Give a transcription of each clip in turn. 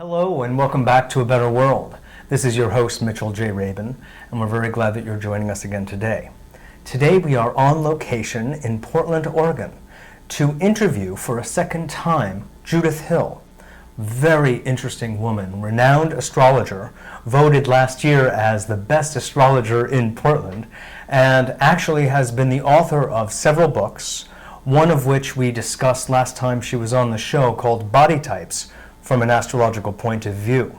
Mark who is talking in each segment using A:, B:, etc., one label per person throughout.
A: Hello and welcome back to A Better World. This is your host, Mitchell J. Rabin, and we're very glad that you're joining us again today. Today we are on location in Portland, Oregon, to interview for a second time Judith Hill. Very interesting woman, renowned astrologer, voted last year as the best astrologer in Portland, and actually has been the author of several books, one of which we discussed last time she was on the show, called Body Types from an Astrological Point of View.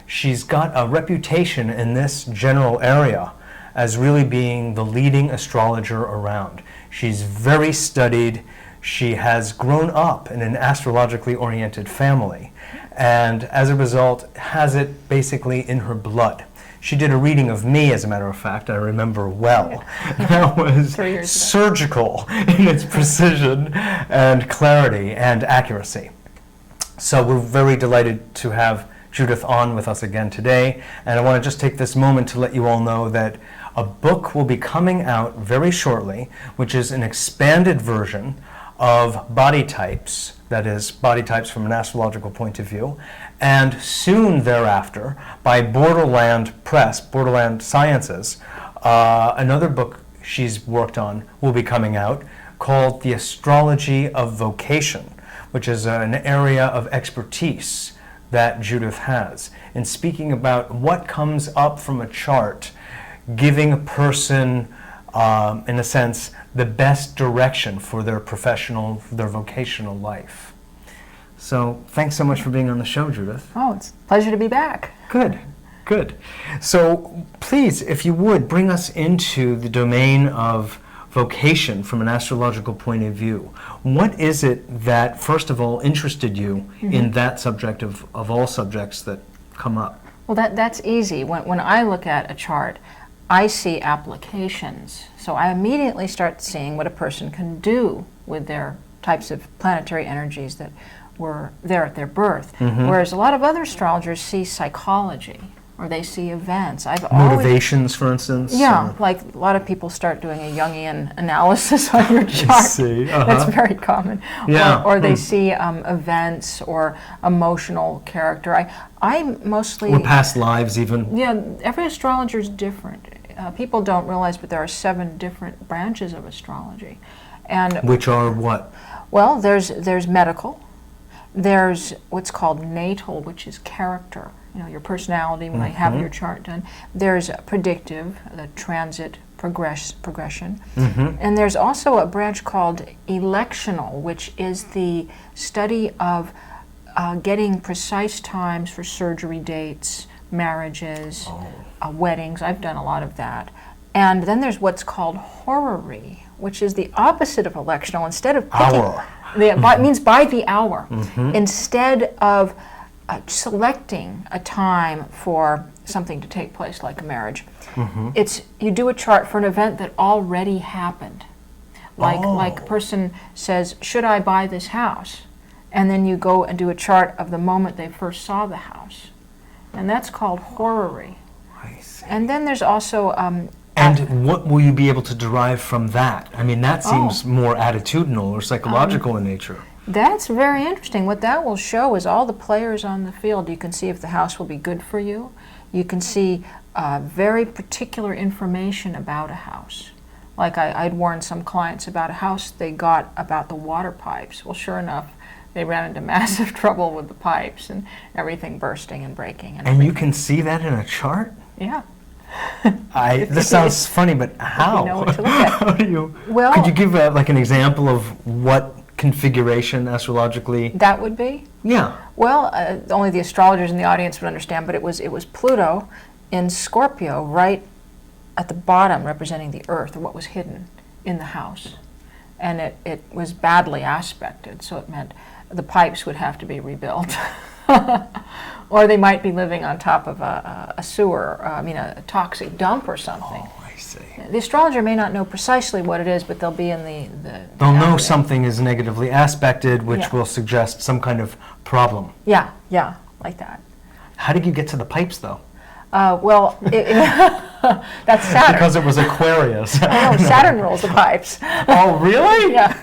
A: She's got a reputation in this general area as really being the leading astrologer around. She's very studied. She has grown up in an astrologically oriented family, and as a result has it basically in her blood. She did a reading of me, as a matter of fact, I remember well. That was surgical in its precision and clarity and accuracy. So we're very delighted to have Judith on with us again today, and I want to just take this moment to let you all know that a book will be coming out very shortly, which is an expanded version of Body Types, that is, Body Types from an Astrological Point of View, and soon thereafter, by Borderland Press, Borderland Sciences, another book she's worked on will be coming out called The Astrology of Vocation, which is an area of expertise that Judith has in speaking about what comes up from a chart, giving a person, in a sense, the best direction for their professional, their vocational life. So thanks so much for being on the show, Judith.
B: Oh, it's a pleasure to be back.
A: Good, good. So please, if you would, bring us into the domain of vocation from an astrological point of view. What is it that, first of all, interested you in that subject of all subjects that come up?
B: Well, that's easy. When I look at a chart, I see applications. So I immediately start seeing what a person can do with their types of planetary energies that were there at their birth. Whereas a lot of other astrologers see psychology, or they see events.
A: Motivations, for instance?
B: Yeah, like a lot of people start doing a Jungian analysis on your chart.
A: I see.
B: That's very common.
A: Yeah.
B: Or they see events or emotional character. I mostly...
A: Or past lives, even.
B: Yeah, every astrologer is different. People don't realize, but there are 7 different branches of astrology. And
A: which are what?
B: Well, there's medical. There's what's called natal, which is character. You know, your personality when I have your chart done. There's predictive, the transit progression. And there's also a branch called electional, which is the study of getting precise times for surgery dates, marriages, weddings. I've done a lot of that. And then there's what's called horary, which is the opposite of electional. Instead of picking, it means by the hour. Instead of selecting a time for something to take place, like a marriage, it's you do a chart for an event that already happened. Like a person says, should I buy this house? And then you go and do a chart of the moment they first saw the house. And that's called horary.
A: I see.
B: And then there's also...
A: and what will you be able to derive from that? I mean, that seems more attitudinal or psychological in nature.
B: That's very interesting. What that will show is all the players on the field. You can see if the house will be good for you. You can see very particular information about a house. Like I'd warned some clients about a house they got about the water pipes. Well, sure enough, they ran into massive trouble with the pipes and everything bursting and breaking.
A: And you can see that in a chart?
B: Yeah.
A: This sounds funny, but how?
B: You know what to look at.
A: How do you?
B: Well,
A: could you give like an example of what configuration astrologically
B: that would be?
A: Yeah.
B: Well, only the astrologers in the audience would understand, but it was Pluto in Scorpio, right at the bottom, representing the Earth, or what was hidden in the house. And it was badly aspected, so it meant the pipes would have to be rebuilt. Or they might be living on top of a sewer, a toxic dump or something.
A: Oh, I see.
B: The astrologer may not know precisely what it is, but they'll be in the
A: they'll know something is negatively aspected, which will suggest some kind of problem.
B: Yeah, like that.
A: How did you get to the pipes, though?
B: Well, that's Saturn.
A: Because it was Aquarius.
B: I know, Saturn rules the pipes.
A: Oh, really?
B: Yeah.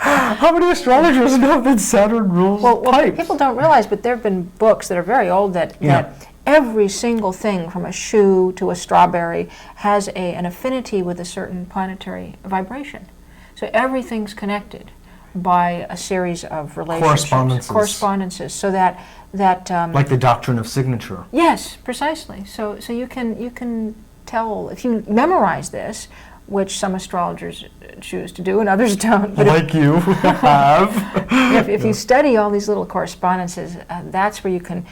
A: How many astrologers know that Saturn rules pipes?
B: People don't realize, but there have been books that are very old that every single thing from a shoe to a strawberry has an affinity with a certain planetary vibration. So everything's connected by a series of relationships, correspondences, so that
A: like the doctrine of signature.
B: Yes, precisely. So you can tell if you memorize this, which some astrologers choose to do and others don't. But
A: like you have.
B: If you study all these little correspondences, that's where you can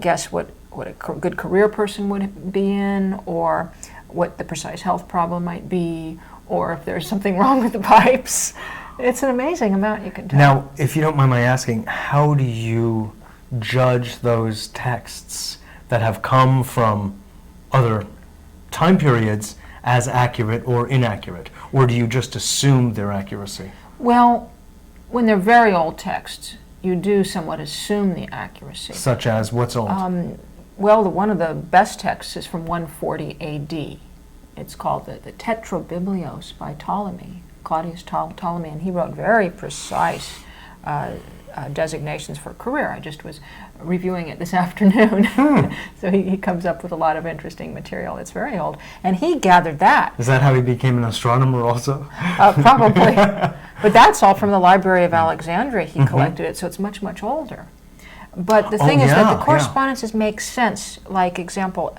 B: guess what a good career person would be in, or what the precise health problem might be, or if there's something wrong with the pipes. It's an amazing amount you can tell.
A: Now, if you don't mind my asking, how do you judge those texts that have come from other time periods as accurate or inaccurate? Or do you just assume their accuracy?
B: Well, when they're very old texts, you do somewhat assume the accuracy.
A: Such as what's old?
B: Well, one of the best texts is from 140 A.D. It's called the Tetrabiblios by Ptolemy, Claudius Ptolemy, and he wrote very precise designations for career. I just was reviewing it this afternoon. So he comes up with a lot of interesting material. It's very old. And he gathered that.
A: Is that how he became an astronomer also?
B: Probably. But that's all from the Library of Alexandria. He collected it, so it's much, much older. But the thing is that the correspondences make sense. Like, example,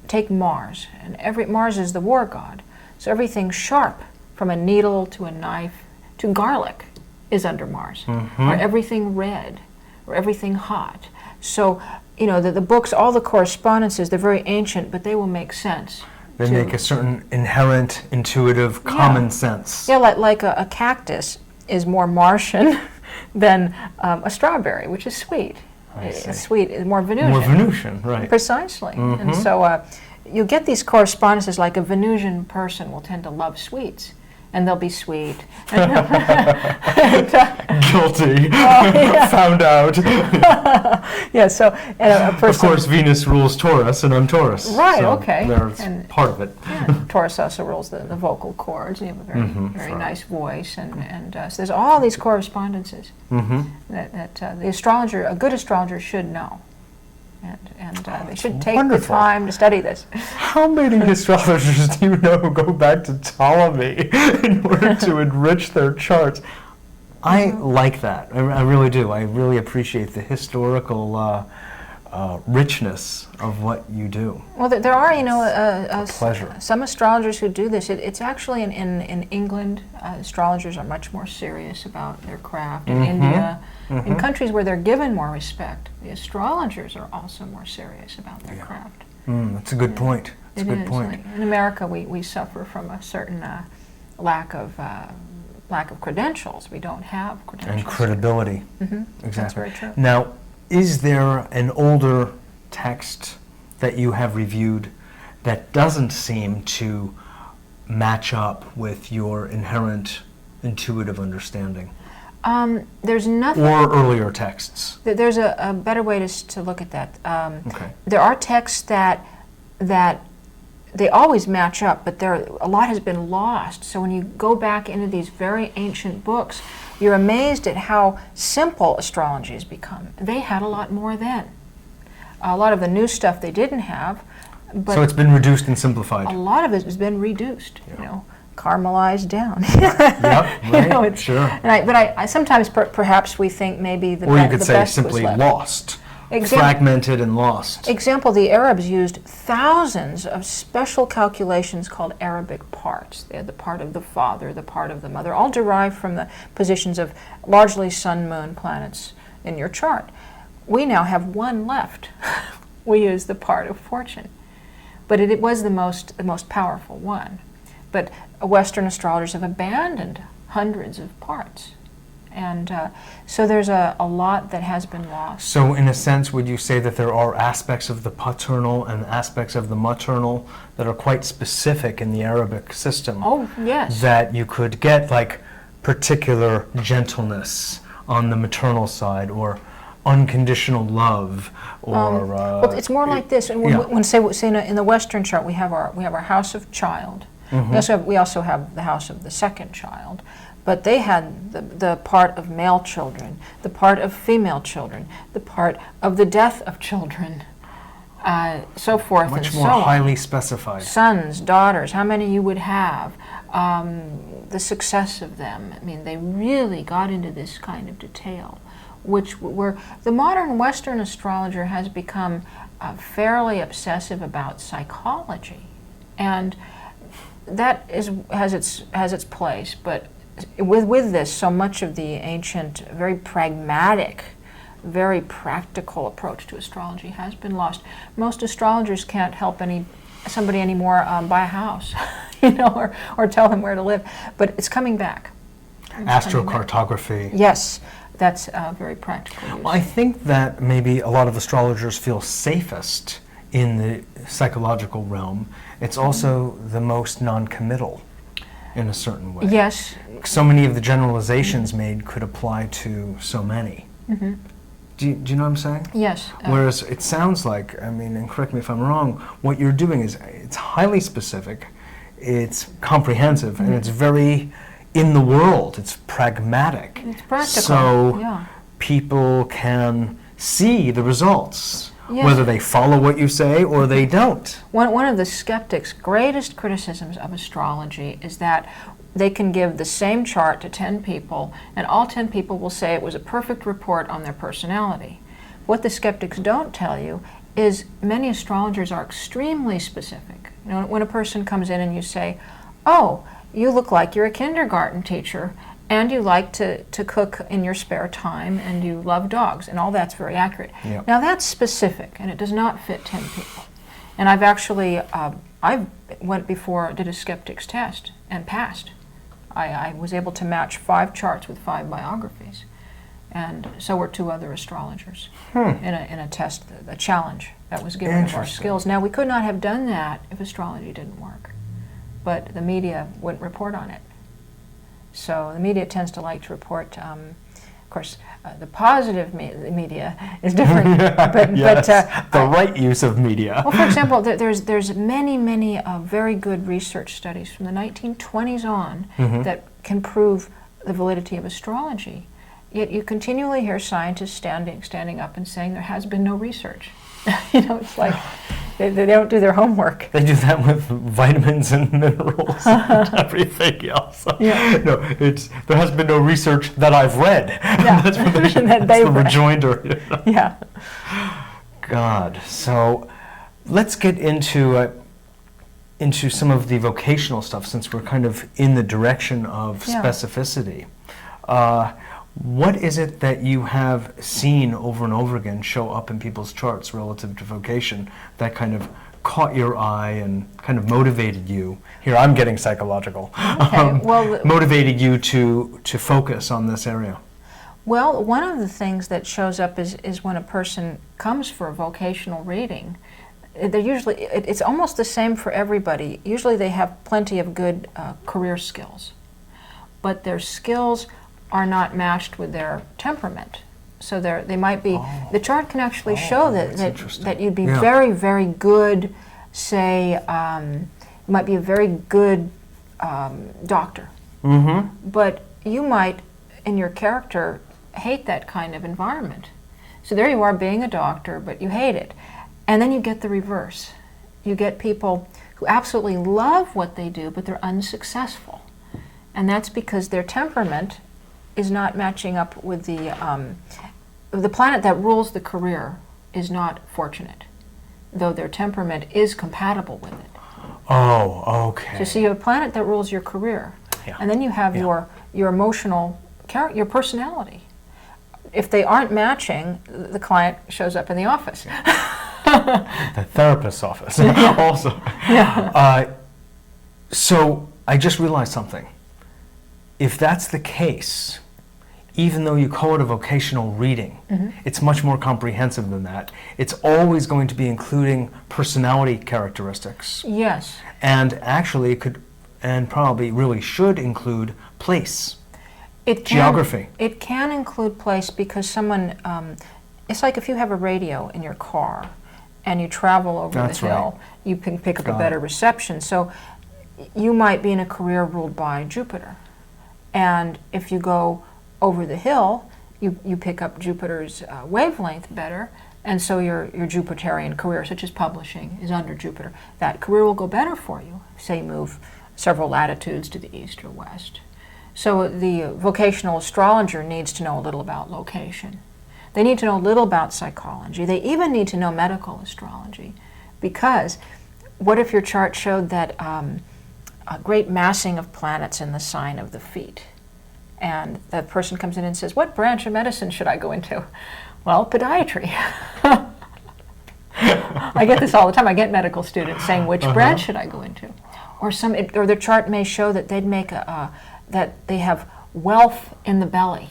B: take Mars. And Mars is the war god. So everything sharp, from a needle to a knife to garlic, is under Mars. Or everything red, or everything hot. So, you know, the books, all the correspondences, they're very ancient, but they will make sense.
A: They make a certain inherent, intuitive, common sense.
B: Yeah, like a cactus is more Martian than a strawberry, which is sweet. It's sweet, is more Venusian.
A: More Venusian, right.
B: Precisely. And so you get these correspondences, like a Venusian person will tend to love sweets. And they'll be sweet.
A: Guilty. Found out.
B: So and a person.
A: Of course, Venus rules Taurus, and I'm Taurus.
B: Right.
A: So
B: Okay.
A: There's part of it.
B: Taurus also rules the vocal cords. You have a very nice voice, and so there's all these correspondences that the astrologer, a good astrologer, should know. And they should take the time to study this.
A: How many astrologers do you know who go back to Ptolemy in order to enrich their charts? I like that. I really do. I really appreciate the historical richness of what you do.
B: Well, there are, you know,
A: pleasure.
B: Some astrologers who do this. It's actually in England, astrologers are much more serious about their craft. In India, in countries where they're given more respect, the astrologers are also more serious about their craft.
A: That's a good point. That's a good point.
B: Like, in America, we suffer from a certain lack of credentials. We don't have credentials.
A: And credibility. Exactly.
B: That's very true.
A: Now, is there an older text that you have reviewed that doesn't seem to match up with your inherent intuitive understanding?
B: There's nothing.
A: Or earlier texts?
B: There's a better way to look at that.
A: Okay.
B: There are texts that they always match up, but a lot has been lost. So when you go back into these very ancient books, you're amazed at how simple astrology has become. They had a lot more then. A lot of the new stuff they didn't have. But
A: so it's been reduced and simplified.
B: A lot of it has been reduced, you know, caramelized down.
A: Right,
B: you know,
A: sure.
B: And I sometimes perhaps we think maybe the best was left.
A: Or you could say simply lost. Fragmented and lost.
B: Example, the Arabs used thousands of special calculations called Arabic parts. They had the part of the father, the part of the mother, all derived from the positions of largely sun, moon, planets in your chart. We now have one left. We use the part of fortune. But it was the most powerful one. But Western astrologers have abandoned hundreds of parts. And so there's a lot that has been lost.
A: So in a sense, would you say that there are aspects of the paternal and aspects of the maternal that are quite specific in the Arabic system?
B: Oh, yes.
A: That you could get like particular gentleness on the maternal side, or unconditional love, or...
B: well, it's more like this. And when say in the Western chart, we have our house of child. We also have the house of the second child. but they had the part of male children, the part of female children, the part of the death of children, so forth and so on.
A: Much more highly specified.
B: Sons, daughters, how many you would have, the success of them. I mean, they really got into this kind of detail, which were the modern Western astrologer has become fairly obsessive about psychology, and that has its place. But with this, so much of the ancient, very pragmatic, very practical approach to astrology has been lost. Most astrologers can't help somebody anymore buy a house, or tell them where to live. But it's coming back.
A: Astrocartography.
B: Yes, that's very practical.
A: Well, I think that maybe a lot of astrologers feel safest in the psychological realm. It's also the most non-committal in a certain way.
B: Yes.
A: So many of the generalizations made could apply to so many.
B: Mm-hmm.
A: Do you know what I'm saying?
B: Yes.
A: Whereas it sounds like, and correct me if I'm wrong, what you're doing is it's highly specific, it's comprehensive, and it's very in the world. It's pragmatic.
B: It's practical.
A: So people can see the results, whether they follow what you say or they don't.
B: One of the skeptics' greatest criticisms of astrology is that they can give the same chart to 10 people, and all 10 people will say it was a perfect report on their personality. What the skeptics don't tell you is many astrologers are extremely specific. When a person comes in and you say, "Oh, you look like you're a kindergarten teacher, and you like to cook in your spare time, and you love dogs," and all that's very accurate.
A: Yep.
B: Now that's specific, and it does not fit 10 people. And I've actually, I went before, did a skeptics test, and passed. I was able to match 5 charts with 5 biographies, and so were 2 other astrologers in a test, a challenge that was given of our skills. Now, we could not have done that if astrology didn't work, but the media wouldn't report on it. So the media tends to like to report, of course, the positive media is different, but
A: the right use of media.
B: Well, for example, there's many very good research studies from the 1920s on that can prove the validity of astrology. Yet you continually hear scientists standing up and saying there has been no research. It's like they don't do their homework.
A: They do that with vitamins and minerals and everything else.
B: Yeah.
A: No, there has been no research that I've read.
B: Yeah.
A: That's what
B: That
A: the rejoinder.
B: Yeah.
A: God. So let's get into some of the vocational stuff, since we're kind of in the direction of specificity. What is it that you have seen over and over again show up in people's charts relative to vocation that kind of caught your eye and kind of motivated you? Here, I'm getting psychological.
B: Okay,
A: motivated you to focus on this area.
B: Well, one of the things that shows up is when a person comes for a vocational reading. They're usually, it's almost the same for everybody. Usually they have plenty of good career skills, but their skills are not matched with their temperament. So they might be, the chart can actually show that you'd be very, very good, say, you might be a very good doctor. But you might, in your character, hate that kind of environment. So there you are being a doctor, but you hate it. And then you get the reverse. You get people who absolutely love what they do, but they're unsuccessful. And that's because their temperament is not matching up with the planet that rules the career is not fortunate, though their temperament is compatible with it.
A: Oh, okay.
B: So you have a planet that rules your career, and then you have your emotional character, your personality. If they aren't matching, the client shows up in the office.
A: The therapist's office also. So I just realized something. If that's the case, even though you call it a vocational reading, it's much more comprehensive than that. It's always going to be including personality characteristics.
B: Yes.
A: And actually it could, and probably really should include place. Geography.
B: It can include place because someone, it's like if you have a radio in your car and you travel over the hill, you can pick up a better reception. So you might be in a career ruled by Jupiter. And if you go over the hill, you pick up Jupiter's wavelength better, and so your Jupiterian career, such as publishing, is under Jupiter. That career will go better for you, say you move several latitudes to the east or west. So the vocational astrologer needs to know a little about location. They need to know a little about psychology. They even need to know medical astrology, because what if your chart showed that a great massing of planets in the sign of the feet? And that person comes in and says, what branch of medicine should I go into? Well, podiatry. I get this all the time. I get medical students saying, which branch should I go into? Or their chart may show that they'd make that they have wealth in the belly.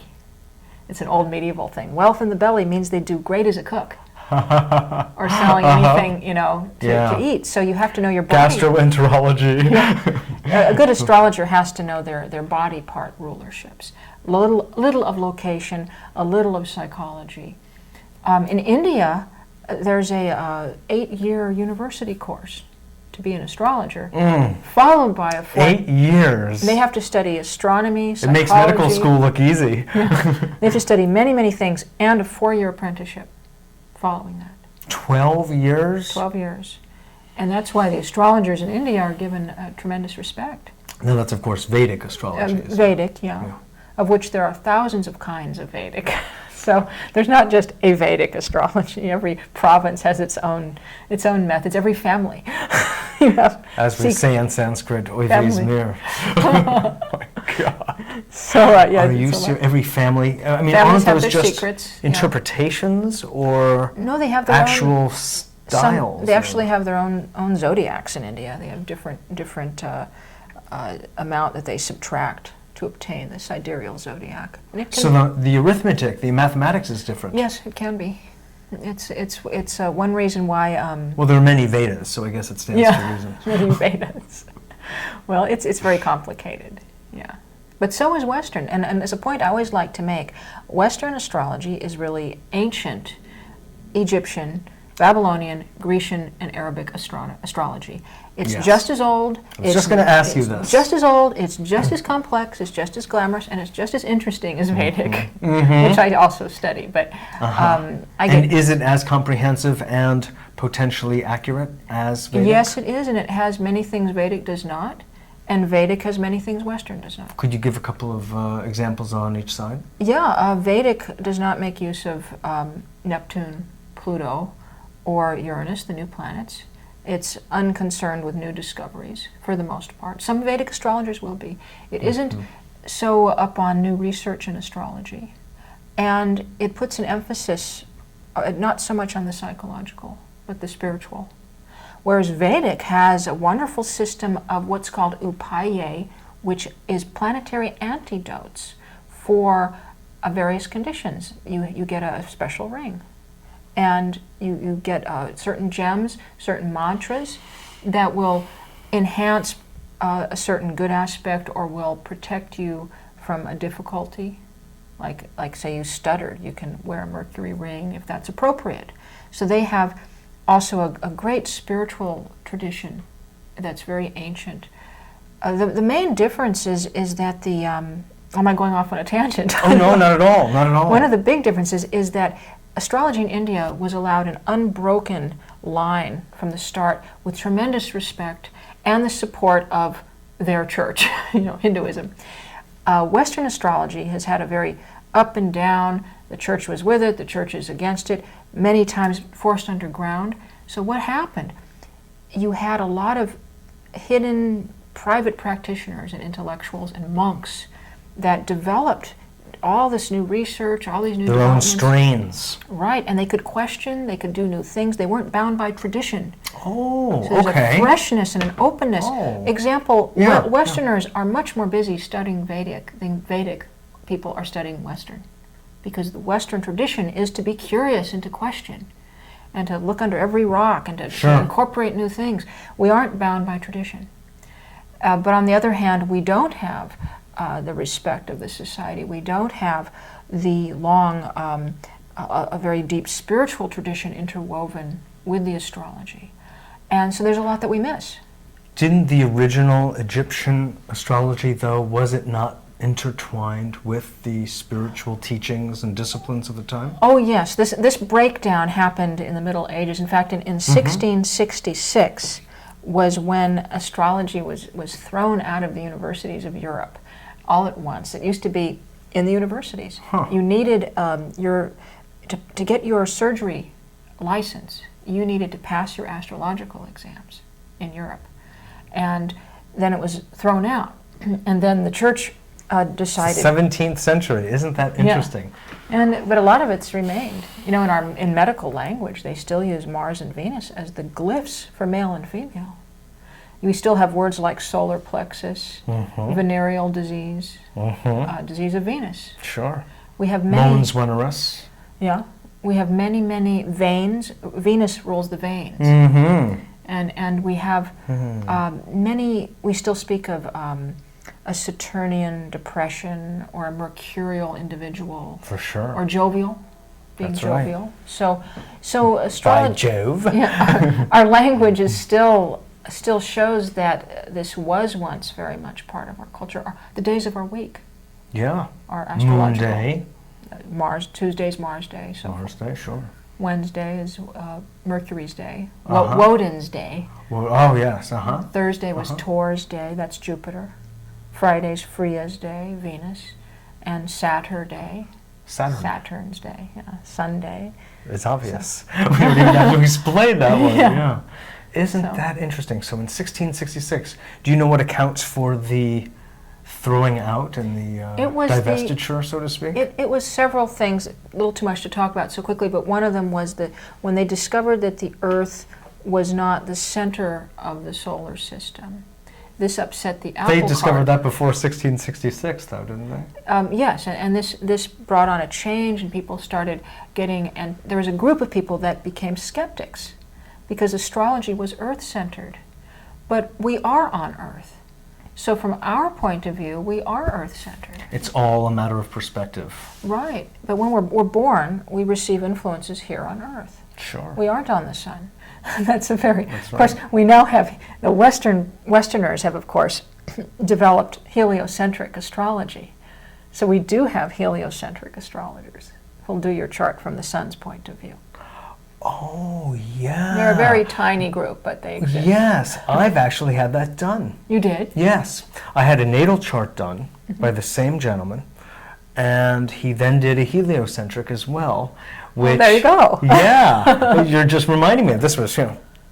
B: It's an old medieval thing. Wealth in the belly means they do great as a cook. Or selling anything, to eat. So you have to know your body.
A: Gastroenterology.
B: Yeah. A good astrologer has to know their body part rulerships. Little of location, a little of psychology. In India, there's a 8-year university course to be an astrologer, followed by a
A: 8 years.
B: They have to study astronomy, psychology.
A: It makes medical school look easy.
B: Yeah. They have to study many, many things, and a 4-year apprenticeship following that.
A: 12 years?
B: 12 years. And that's why the astrologers in India are given tremendous respect.
A: No, that's, of course, Vedic astrology.
B: Vedic, yeah. Of which there are thousands of kinds of Vedic. So there's not just a Vedic astrology. Every province has its own methods. Every family.
A: As we say in Sanskrit, oy vez mir. Oh my God.
B: So
A: are you every family? I mean, aren't those just
B: secrets,
A: interpretations or
B: no? They have their
A: actual styles.
B: They actually have their own zodiacs in India. They have different amount that they subtract to obtain the sidereal zodiac.
A: So the arithmetic, the mathematics is different.
B: Yes, it can be. It's one reason why.
A: Well, there are many Vedas, so I guess it stands to reason.
B: Many Vedas. Well, it's very complicated. Yeah, but so is Western. And as a point I always like to make, Western astrology is really ancient Egyptian, Babylonian, Grecian, and Arabic astrology. It's just as old.
A: I was just going to ask you this.
B: Just as old, it's just as complex, it's just as glamorous, and it's just as interesting as Vedic, which I also study. But
A: and is it as comprehensive and potentially accurate as Vedic?
B: Yes, it is, and it has many things Vedic does not, and Vedic has many things Western does not.
A: Could you give a couple of examples on each side?
B: Yeah, Vedic does not make use of Neptune, Pluto, or Uranus, the new planets. It's unconcerned with new discoveries, for the most part. Some Vedic astrologers will be. It isn't so up on new research in astrology. And it puts an emphasis, not so much on the psychological, but the spiritual. Whereas Vedic has a wonderful system of what's called upaya, which is planetary antidotes for various conditions. You get a special ring. And you get certain gems, certain mantras that will enhance a certain good aspect or will protect you from a difficulty. Like say you stuttered, you can wear a Mercury ring if that's appropriate. So they have also a great spiritual tradition that's very ancient. The main difference is that the, am I going off on a tangent?
A: Oh no, not at all, not at all.
B: One of the big differences is that astrology in India was allowed an unbroken line from the start with tremendous respect and the support of their church, Hinduism. Western astrology has had a very up and down. The church was with it, the church is against it, many times forced underground. So what happened? You had a lot of hidden private practitioners and intellectuals and monks that developed all this new research, all these new developments.
A: Their own strains.
B: Right, and they could question, they could do new things. They weren't bound by tradition.
A: Oh,
B: so there's
A: okay.
B: a freshness and an openness.
A: Oh.
B: Example, Westerners are much more busy studying Vedic than Vedic people are studying Western. Because the Western tradition is to be curious and to question and to look under every rock and to incorporate new things. We aren't bound by tradition. But on the other hand, we don't have the respect of the society. We don't have the long, a very deep spiritual tradition interwoven with the astrology. And so there's a lot that we miss.
A: Didn't the original Egyptian astrology, though, was it not intertwined with the spiritual teachings and disciplines of the time?
B: Oh yes, this breakdown happened in the Middle Ages. In fact, in 1666 was when astrology was thrown out of the universities of Europe all at once. It used to be in the universities. You needed to get your surgery license, you needed to pass your astrological exams in Europe. And then it was thrown out. And then the church decided...
A: 17th century, isn't that interesting?
B: Yeah. But a lot of it's remained. You know, in medical language, they still use Mars and Venus as the glyphs for male and female. We still have words like solar plexus, venereal disease, disease of Venus.
A: Sure.
B: We have many...
A: Mons veneris.
B: Yeah. We have many, many veins. Venus rules the veins. And we have many... We still speak of a Saturnian depression or a mercurial individual.
A: For sure.
B: Or jovial, being
A: That's
B: jovial.
A: Right.
B: So astrology...
A: By Jove.
B: Yeah, our language is still shows that this was once very much part of our culture. The days of our week.
A: Yeah.
B: Are astrological.
A: Moon day.
B: Tuesday's Mars Day. So
A: Mars Day, sure.
B: Wednesday is Mercury's Day. Woden's Day.
A: Oh, yes,
B: Thursday was Taur's Day, that's Jupiter. Friday's Freya's Day, Venus. And Saturn's Day, Sunday.
A: It's obvious. We don't even have to explain that one. Yeah. Isn't
B: So.
A: that interesting? So in 1666, do you know what accounts for the throwing out and the divestiture, so to speak?
B: It was several things, a little too much to talk about so quickly, but one of them was that when they discovered that the Earth was not the center of the solar system, this upset the apple cart.
A: They discovered that before 1666, though, didn't they?
B: Yes, and this brought on a change, and people started getting, and there was a group of people that became skeptics because astrology was Earth-centered. But we are on Earth. So from our point of view, we are Earth-centered. It's
A: all a matter of perspective.
B: Right. But when we're born, we receive influences here on Earth.
A: Sure.
B: We aren't on the sun. That's a very...
A: That's
B: Of course, we now have... The Westerners have, of course, developed heliocentric astrology. So we do have heliocentric astrologers who'll do your chart from the sun's point of view.
A: Oh, yeah.
B: They're a very tiny group, but they exist.
A: Yes, I've actually had that done.
B: You did?
A: Yes. I had a natal chart done by the same gentleman, and he then did a heliocentric as well. Which,
B: there you go.
A: Yeah. You're just reminding me of this was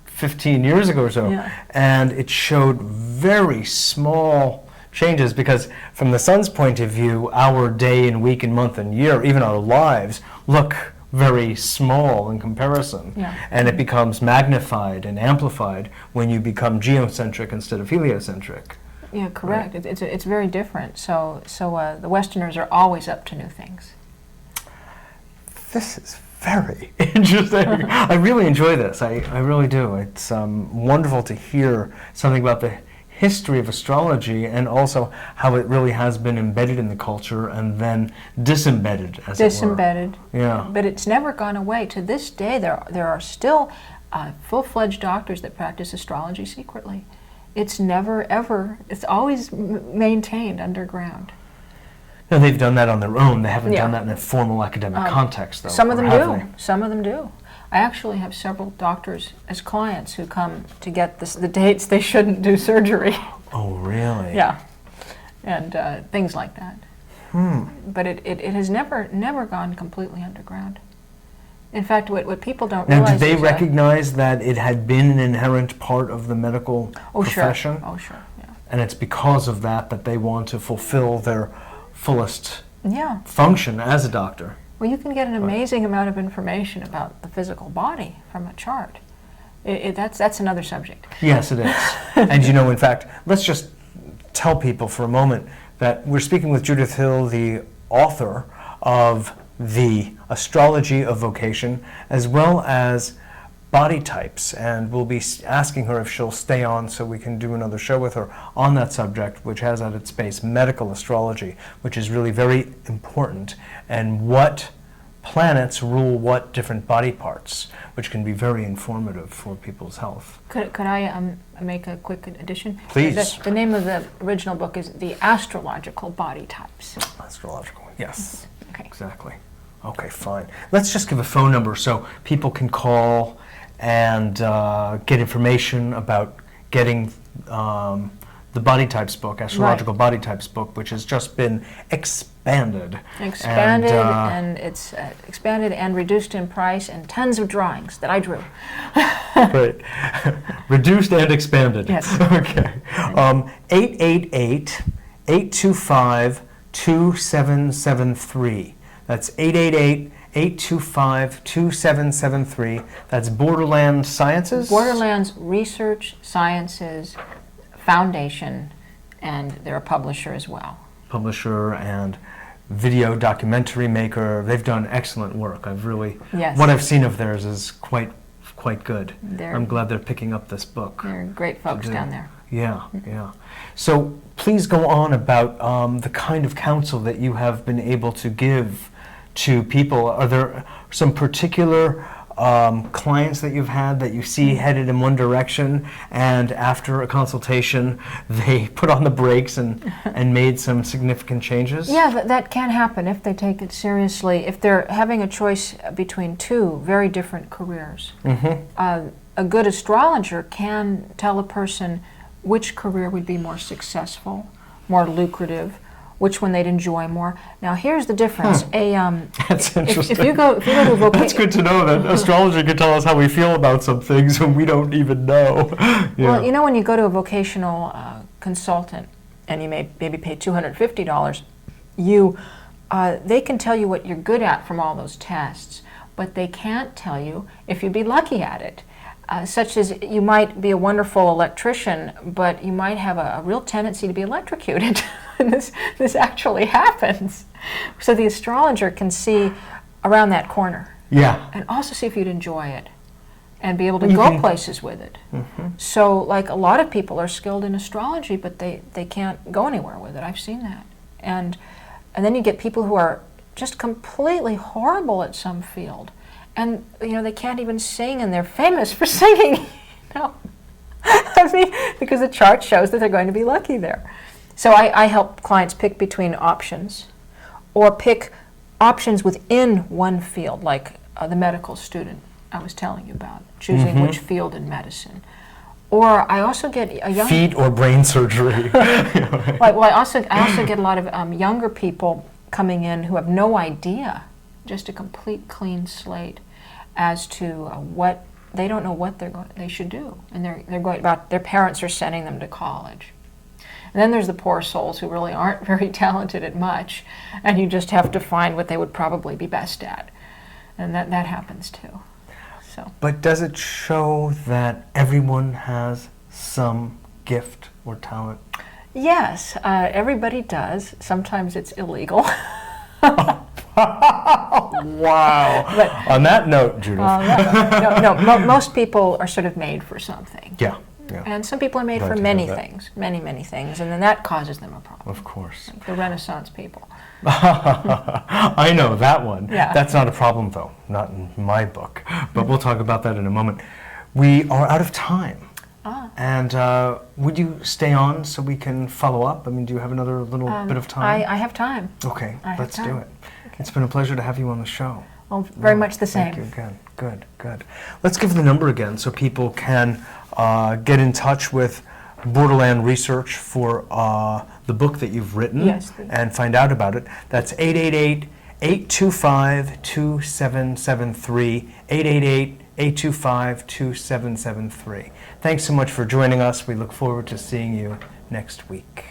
A: 15 years ago or so.
B: Yeah.
A: And it showed very small changes because from the sun's point of view, our day and week and month and year, even our lives, look very small in comparison.
B: Yeah.
A: And it becomes magnified and amplified when you become geocentric instead of heliocentric.
B: Yeah, correct. Right. It's very different. So the Westerners are always up to new things.
A: This is very interesting. I really enjoy this. I really do. It's wonderful to hear something about the history of astrology and also how it really has been embedded in the culture and then disembedded, as it were.
B: Disembedded.
A: Yeah.
B: But it's never gone away. To this day, there are still full-fledged doctors that practice astrology secretly. It's never, ever, it's always maintained underground.
A: No, they've done that on their own. They haven't done that in a formal academic context, though.
B: Some of them
A: do.
B: They? Some of them do. I actually have several doctors as clients who come to get the dates they shouldn't do surgery.
A: Oh, really?
B: Yeah, and things like that. But it has never gone completely underground. In fact, what people don't realize
A: Now, did they
B: is
A: recognize that it had been an inherent part of the medical profession?
B: Oh, sure, yeah.
A: And it's because of that they want to fulfill their fullest
B: function
A: as a doctor.
B: Well, you can get an amazing amount of information about the physical body from a chart. That's another subject.
A: Yes, it is. And in fact, let's just tell people for a moment that we're speaking with Judith Hill, the author of The Astrology of Vocation, as well as body types, and we'll be asking her if she'll stay on so we can do another show with her on that subject, which has at its base medical astrology, which is really very important, and what planets rule what different body parts, which can be very informative for people's health.
B: Could I make a quick addition?
A: Please.
B: The name of the original book is The Astrological Body Types.
A: Astrological, yes.
B: Okay.
A: Exactly. Okay, fine. Let's just give a phone number so people can call and get information about getting the Body Types book, Astrological Body Types book, which has just been expanded.
B: And it's expanded and reduced in price, and tons of drawings that I drew.
A: Great. Reduced and expanded.
B: Yes.
A: Okay. 888-825-2773. That's 888-825-2773. That's Borderland Sciences?
B: Borderlands Research Sciences Foundation, and they're a publisher as well.
A: Publisher and video documentary maker. They've done excellent work.
B: Yes.
A: What I've seen of theirs is quite good.
B: They're-
A: I'm glad they're picking up this book.
B: They're great folks down there.
A: Yeah, yeah. So please go on about the kind of counsel that you have been able to give to people. Are there some particular clients that you've had that you see headed in one direction, and after a consultation they put on the brakes and made some significant changes?
B: Yeah, that can happen if they take it seriously. If they're having a choice between two very different careers. A good astrologer can tell a person which career would be more successful, more lucrative, which one they'd enjoy more. Now, here's the difference.
A: That's interesting.
B: If you go to a vocation,
A: that's good to know that astrology can tell us how we feel about some things when we don't even know.
B: Well, you know, when you go to a vocational consultant and you maybe pay $250, they can tell you what you're good at from all those tests, but they can't tell you if you'd be lucky at it. Such as you might be a wonderful electrician, but you might have a real tendency to be electrocuted. And this actually happens. So the astrologer can see around that corner.
A: Yeah.
B: And also see if you'd enjoy it and be able to go places with it. So like a lot of people are skilled in astrology, but they can't go anywhere with it. I've seen that. And then you get people who are just completely horrible at some field. And they can't even sing, and they're famous for singing. I mean, because the chart shows that they're going to be lucky there. So I help clients pick between options, or pick options within one field, like the medical student I was telling you about, choosing which field in medicine. Or I also get a young
A: feet or brain surgery.
B: Well, I also get a lot of younger people coming in who have no idea. Just a complete clean slate as to what they don't know what they should do, and they're going about. Their parents are sending them to college, and then there's the poor souls who really aren't very talented at much, and you just have to find what they would probably be best at, and that happens too. So.
A: But does it show that everyone has some gift or talent?
B: Yes, everybody does. Sometimes it's illegal.
A: Wow. But, on that note, Judith.
B: Most people are sort of made for something.
A: Yeah.
B: And some people are made for many things, many things, and then that causes them a problem.
A: Of course.
B: Like the Renaissance people.
A: I know that one.
B: Yeah.
A: That's not a problem, though. Not in my book. But we'll talk about that in a moment. We are out of time. And would you stay on so we can follow up? I mean, do you have another little bit of time?
B: I have time.
A: Okay, let's do it. Okay. It's been a pleasure to have you on the show.
B: Well, very much the same.
A: Thank you again. Good. Let's give the number again so people can get in touch with Borderland Research for the book that you've written.
B: Yes,
A: and find out about it. That's 888-825-2773, 888-825-2773. Thanks so much for joining us. We look forward to seeing you next week.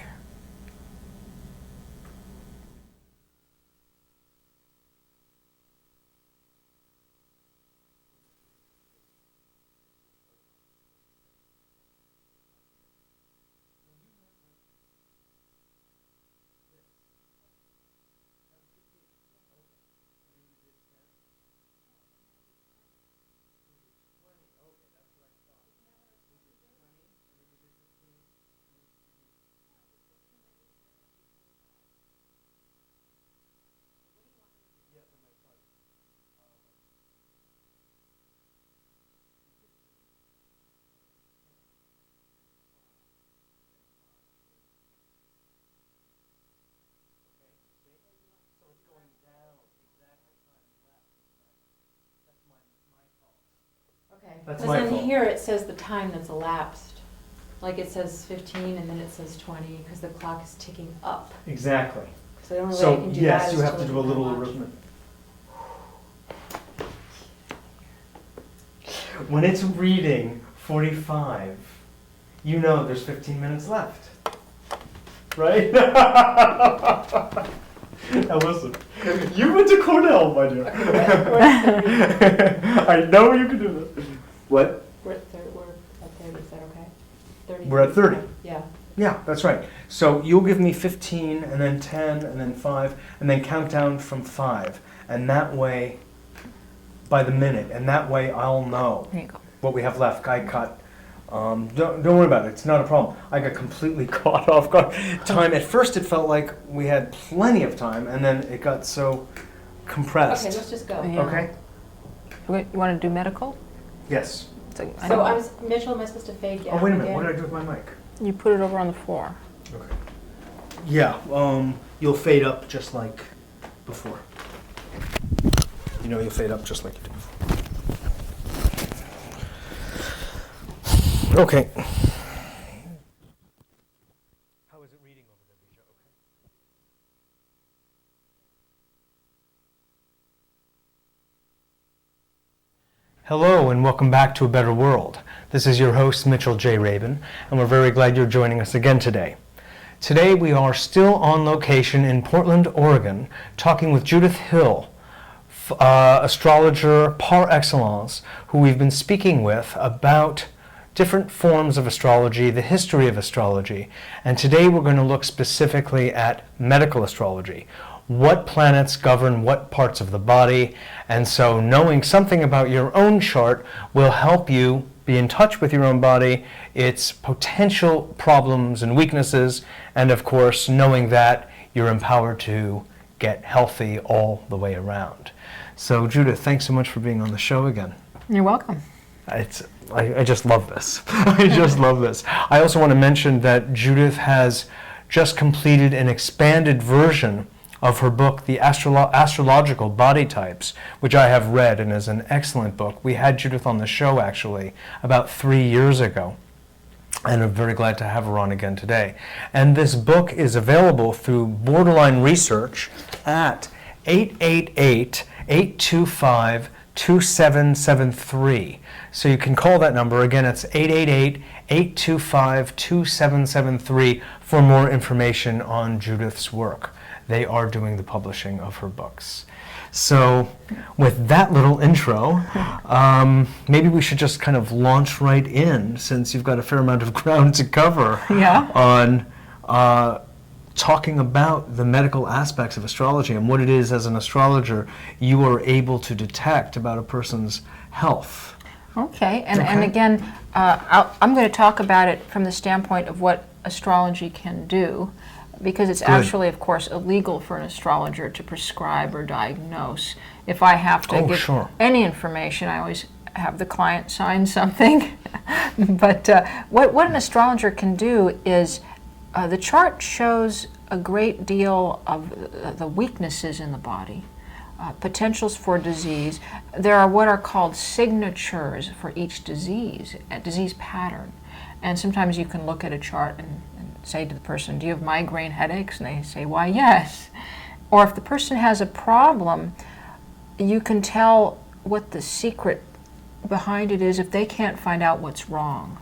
A: That's
C: Because
A: my
C: then
A: fault.
C: here it says the time that's elapsed. Like it says 15 and then it says 20 because the clock is ticking up.
A: Exactly.
C: So the only way I
A: So
C: can do
A: yes,
C: that
A: you
C: is
A: have to
C: look
A: do a
C: at my
A: little
C: watch.
A: arithmetic. When it's reading 45, you know there's 15 minutes left. Right? Now listen, you went to Cornell, my dear. I know you can do that. What?
C: We're at 30, is that okay? 30.
A: We're at 30.
C: Yeah.
A: Yeah, that's right. So you'll give me 15, and then 10, and then 5, and then count down from 5. And that way, by the minute, and that way I'll know
B: There you go.
A: what we have left. I cut. Don't worry about it. It's not a problem. I got completely caught off guard. Time. At first, it felt like we had plenty of time, and then it got so compressed.
C: Okay, let's just go.
B: Yeah.
A: Okay?
B: You want to do medical?
A: Yes.
B: So,
C: So Mitchell, am I supposed to fade down
A: Oh, wait a minute.
C: again?
A: What did I do with my mic?
B: you put it over on the floor.
A: Okay. Yeah. You'll fade up just like before. You know, you'll fade up just like you did before. Okay. How is it reading over there, Bija? Okay. Hello and welcome back to A Better World. This is your host, Mitchell J. Rabin, and we're very glad you're joining us again today. Today we are still on location in Portland, Oregon, talking with Judith Hill, astrologer par excellence, who we've been speaking with about different forms of astrology, the history of astrology, and today we're going to look specifically at medical astrology. What planets govern what parts of the body, and so knowing something about your own chart will help you be in touch with your own body, its potential problems and weaknesses, and of course knowing that you're empowered to get healthy all the way around. So Judith, thanks so much for being on the show again.
B: You're welcome.
A: I just love this. I just love this. I also want to mention that Judith has just completed an expanded version of her book, The Astrological Body Types, which I have read and is an excellent book. We had Judith on the show, actually, about 3 years ago, and I'm very glad to have her on again today. And this book is available through Borderline Research at 888-825-2773. So you can call that number. Again, it's 888-825-2773 for more information on Judith's work. They are doing the publishing of her books. So with that little intro, maybe we should just kind of launch right in, since you've got a fair amount of ground to cover on talking about the medical aspects of astrology and what it is as an astrologer you are able to detect about a person's health.
B: Okay, and again, I'm going to talk about it from the standpoint of what astrology can do, because it's actually, of course, illegal for an astrologer to prescribe or diagnose. If I have to give any information, I always have the client sign something. But what an astrologer can do is, the chart shows a great deal of the weaknesses in the body, potentials for disease. There are what are called signatures for each disease, a disease pattern. And sometimes you can look at a chart and say to the person, do you have migraine headaches? And they say, why, yes. Or if the person has a problem, you can tell what the secret behind it is if they can't find out what's wrong.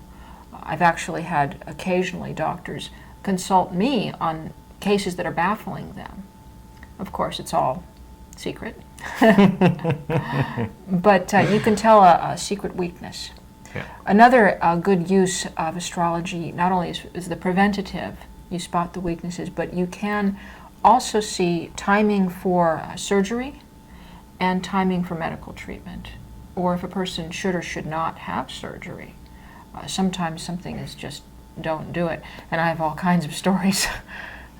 B: I've actually had occasionally doctors consult me on cases that are baffling them. Of course, it's all secret. But you can tell a secret weakness.
A: Yeah.
B: Another good use of astrology not only is the preventative, you spot the weaknesses, but you can also see timing for surgery and timing for medical treatment, or if a person should or should not have surgery. Sometimes something is just, don't do it. And I have all kinds of stories,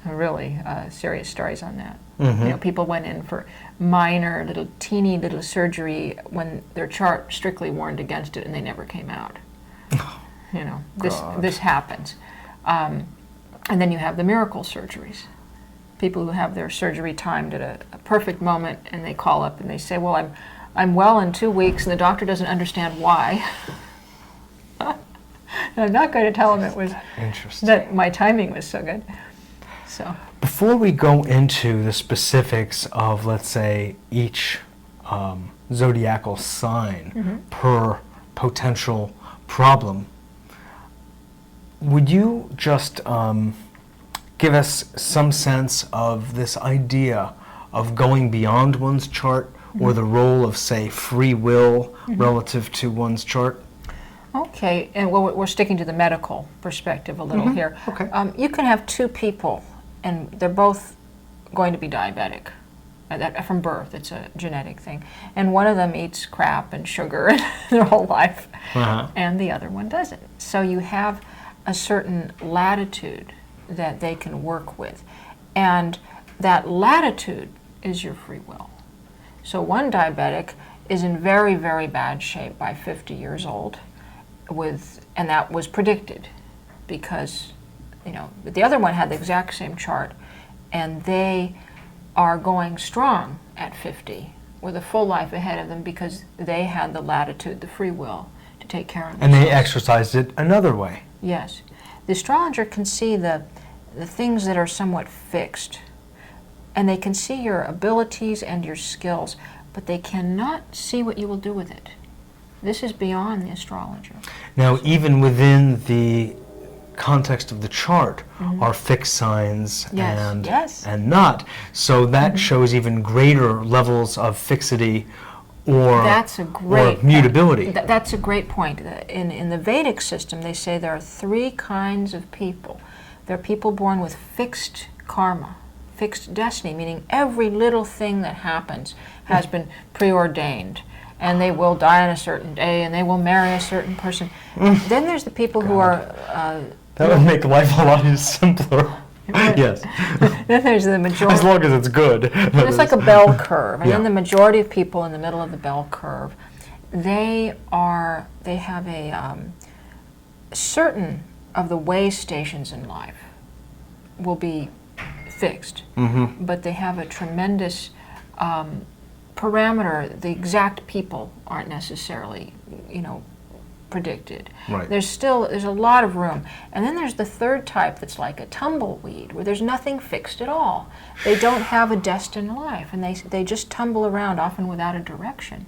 B: really serious stories on that.
A: Mm-hmm.
B: You know, people went in for minor, teeny little surgery when their chart strictly warned against it, and they never came out. You know, this happens. And then you have the miracle surgeries. People who have their surgery timed at a perfect moment, and they call up and they say, well, I'm well in 2 weeks, and the doctor doesn't understand why. I'm not going to tell them it was
A: Interesting.
B: that my timing was so good. So
A: Before we go into the specifics of, let's say, each zodiacal sign per potential problem, would you just give us some sense of this idea of going beyond one's chart or the role of, say, free will relative to one's chart?
B: okay, and we're sticking to the medical perspective a little here.
A: Okay.
B: You can have two people, and they're both going to be diabetic from birth. It's a genetic thing, and one of them eats crap and sugar their whole life, and the other one doesn't. So you have a certain latitude that they can work with, and that latitude is your free will. So one diabetic is in very, very bad shape by 50 years old, and that was predicted because, but the other one had the exact same chart, and they are going strong at 50 with a full life ahead of them because they had the latitude, the free will to take care of themselves.
A: And they exercised it another way.
B: Yes. The astrologer can see the things that are somewhat fixed, and they can see your abilities and your skills, but they cannot see what you will do with it. This is beyond the astrologer.
A: Now, even within the context of the chart are fixed signs and not. So that shows even greater levels of fixity or mutability.
B: That's a great point. In the Vedic system, they say there are three kinds of people. There are people born with fixed karma, fixed destiny, meaning every little thing that happens has been preordained, and they will die on a certain day, and they will marry a certain person. Then there's the people who are...
A: that would make life a lot simpler. Yes.
B: Then there's the majority...
A: As long as it's good.
B: It's like a bell curve, and then the majority of people in the middle of the bell curve, they have a certain of the way stations in life will be fixed, but they have a tremendous parameter. The exact people aren't necessarily, predicted.
A: Right.
B: There's a lot of room. And then there's the third type that's like a tumbleweed, where there's nothing fixed at all. They don't have a destined life, and they just tumble around, often without a direction.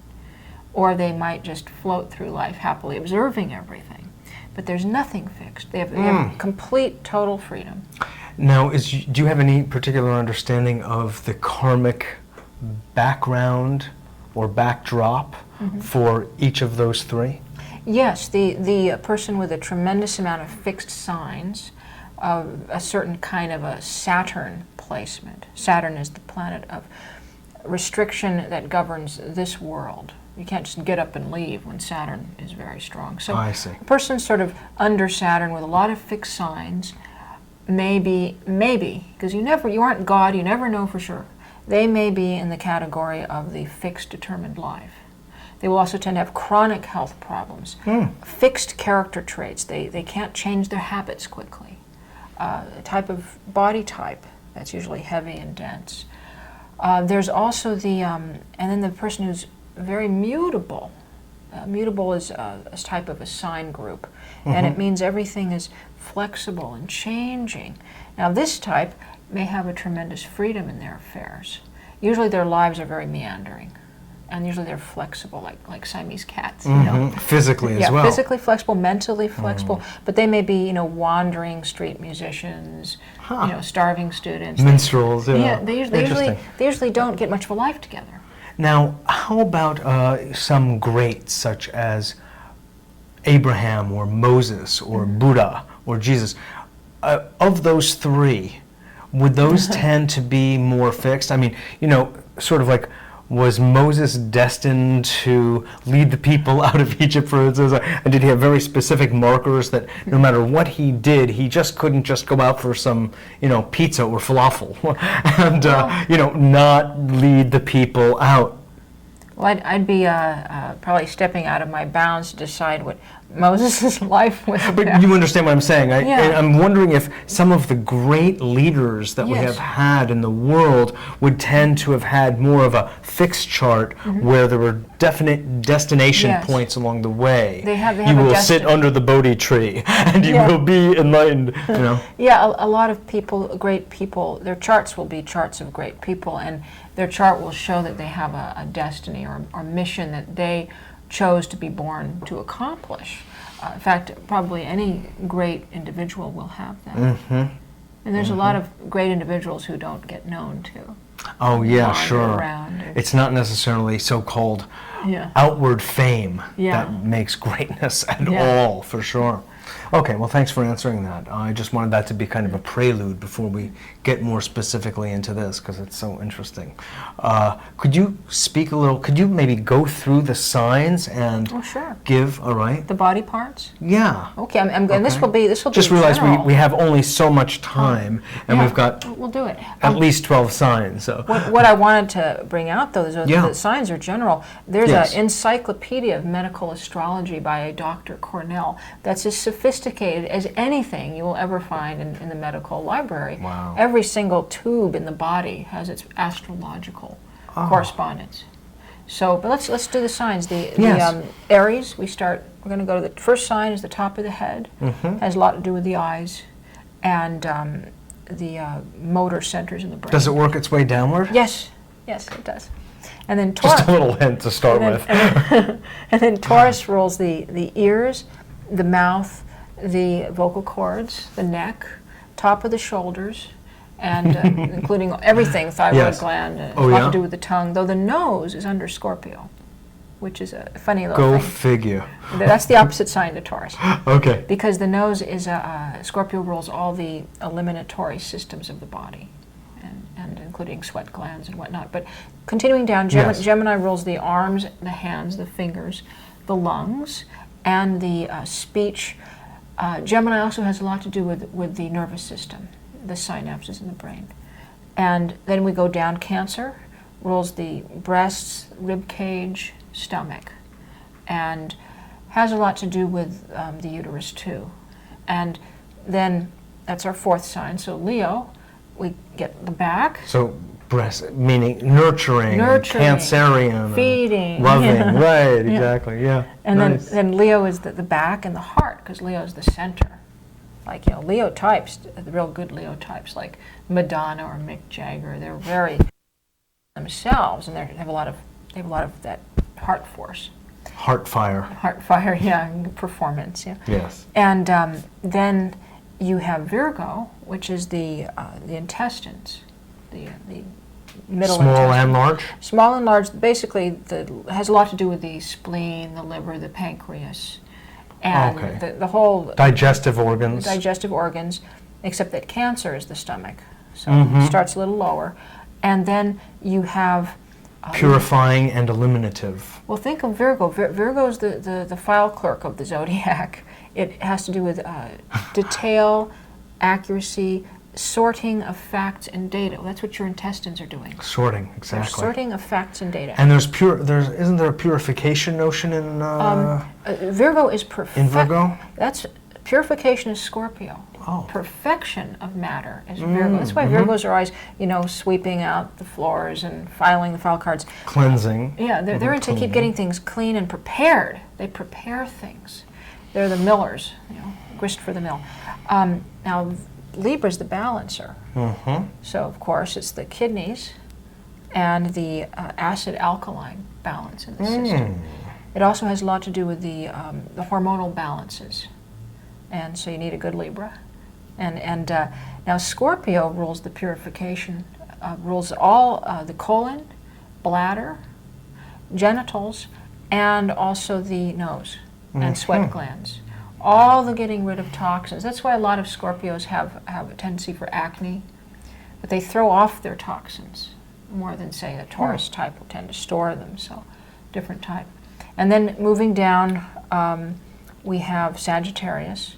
B: Or they might just float through life happily observing everything. But there's nothing fixed. They have complete, total freedom.
A: Now, do you have any particular understanding of the karmic background or backdrop for each of those three?
B: Yes, the person with a tremendous amount of fixed signs, a certain kind of a Saturn placement. Saturn is the planet of restriction that governs this world. You can't just get up and leave when Saturn is very strong. So
A: I see.
B: A person sort of under Saturn with a lot of fixed signs, maybe, because you aren't God, you never know for sure. They may be in the category of the fixed determined life. They will also tend to have chronic health problems, fixed character traits. They can't change their habits quickly. A type of body type that's usually heavy and dense. There's also and then the person who's very mutable. Mutable is a type of a sign group, and it means everything is flexible and changing. Now this type may have a tremendous freedom in their affairs. Usually their lives are very meandering, and usually they're flexible, like Siamese cats.
A: Physically as well.
B: Yeah, physically flexible, mentally flexible, but they may be, wandering street musicians, starving students.
A: Minstrels,
B: They usually don't get much of a life together.
A: Now, how about some greats such as Abraham or Moses or Buddha or Jesus? Of those three, would those tend to be more fixed? I mean, sort of like, was Moses destined to lead the people out of Egypt, for instance? And did he have very specific markers that no matter what he did, he just couldn't just go out for some, pizza or falafel and, not lead the people out?
B: Well, I'd be probably stepping out of my bounds to decide what Moses' life with
A: But you understand what I'm saying.
B: Yeah.
A: And I'm wondering if some of the great leaders that we
B: Yes.
A: have had in the world would tend to have had more of a fixed chart where there were definite destination
B: Yes.
A: points along the way.
B: They have
A: you
B: a
A: will sit
B: destiny.
A: under the Bodhi tree and you
B: Yeah.
A: will be enlightened, you know.
B: Yeah, a lot of people, great people, their charts will be charts of great people, and their chart will show that they have a destiny or mission that they chose to be born to accomplish. In fact, probably any great individual will have that. And there's a lot of great individuals who don't get known to.
A: Oh yeah,
B: wander
A: sure.
B: around.
A: It's not necessarily so-called
B: Yeah.
A: outward fame
B: Yeah.
A: that makes greatness at
B: Yeah.
A: all, for sure. Okay, well, thanks for answering that. I just wanted that to be kind of a prelude before we get more specifically into this, because it's so interesting. Could you speak a little, could you maybe go through the signs and
B: Oh, sure.
A: give, all right?
B: The body parts?
A: Yeah.
B: Okay, and this
A: Okay.
B: will be
A: Just realize
B: general.
A: we have only so much time, and
B: Yeah,
A: we've got
B: we'll do it.
A: at least 12 signs, so.
B: What I wanted to bring out, though, is that
A: Yeah.
B: the signs are general. There's
A: Yes.
B: an encyclopedia of medical astrology by a Dr. Cornell that's as sophisticated as anything you will ever find in the medical library.
A: Wow.
B: Every single tube in the body has its astrological
A: Oh.
B: correspondence. So, but let's do the signs. The
A: Yes.
B: Aries, we're going to go to the first sign is the top of the head. Has a lot to do with the eyes and the motor centers in the brain.
A: Does it work its way downward?
B: Yes, yes, it does. And then Taurus.
A: Just a little hint to start with.
B: And then Taurus rules the ears, the mouth, the vocal cords, the neck, top of the shoulders, and including everything, thyroid
A: Yes.
B: gland, has
A: Oh,
B: a lot
A: yeah?
B: to do with the tongue, though the nose is under Scorpio, which is a funny little
A: Go
B: thing.
A: figure.
B: That's the opposite sign to Taurus.
A: Okay.
B: Because the nose is Scorpio rules all the eliminatory systems of the body, and including sweat glands and whatnot. But continuing down,
A: Yes.
B: Gemini rules the arms, the hands, the fingers, the lungs, and the speech. Gemini also has a lot to do with the nervous system, the synapses in the brain. And then we go down, Cancer rules the breasts, rib cage, stomach, and has a lot to do with the uterus too. And then that's our fourth sign. So Leo, we get the back,
A: So breast, meaning nurturing,
B: Nurturing,
A: Cancerian,
B: feeding,
A: loving,
B: yeah.
A: right,
B: Yeah.
A: exactly, yeah.
B: and
A: Nice.
B: then Leo is the back and the heart, because Leo is the center. Like, Leo types, the real good Leo types, like Madonna or Mick Jagger, they're very themselves, and they have a lot of that heart force,
A: Heart fire,
B: heart fire, yeah, and performance, yeah.
A: yes.
B: And then you have Virgo, which is the intestines, the middle
A: Small
B: intestine.
A: and large?
B: Small and large, basically, has a lot to do with the spleen, the liver, the pancreas, and
A: Okay.
B: the whole
A: Digestive organs.
B: digestive organs, except that Cancer is the stomach, so
A: Mhm.
B: it starts a little lower. And then you have
A: Purifying and illuminative.
B: well, think of Virgo. Virgo is the file clerk of the zodiac. It has to do with detail, accuracy, sorting of facts and data. Well, that's what your intestines are doing.
A: Sorting,
B: They're
A: exactly.
B: sorting of facts and data.
A: And isn't there a purification notion in
B: Virgo is perfect.
A: in Virgo?
B: That's purification is Scorpio.
A: Oh.
B: Perfection of matter is Virgo. That's why Virgos are always, sweeping out the floors and filing the file cards.
A: Cleansing.
B: Yeah, they're into keep getting things clean and prepared. They prepare things. They're the millers, grist for the mill. Now, Libra's the balancer.
A: Mm-hmm.
B: So, of course, it's the kidneys and the acid-alkaline balance in the system. It also has a lot to do with the hormonal balances. And so you need a good Libra. And now Scorpio rules the purification, rules all the colon, bladder, genitals, and also the nose and sweat glands. All the getting rid of toxins. That's why a lot of Scorpios have a tendency for acne, but they throw off their toxins more than, say, a Taurus type will tend to store them, so different type. And then moving down, we have Sagittarius,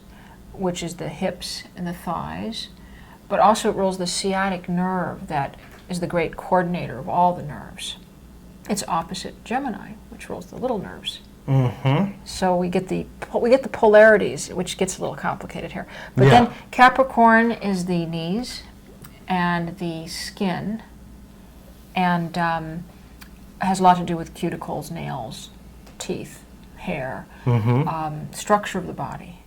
B: which is the hips and the thighs, but also it rules the sciatic nerve that is the great coordinator of all the nerves. It's opposite Gemini, which rules the little nerves. So we get the polarities, which gets a little complicated here. But
A: Yeah.
B: then Capricorn is the knees and the skin, and has a lot to do with cuticles, nails, teeth, hair, structure of the body.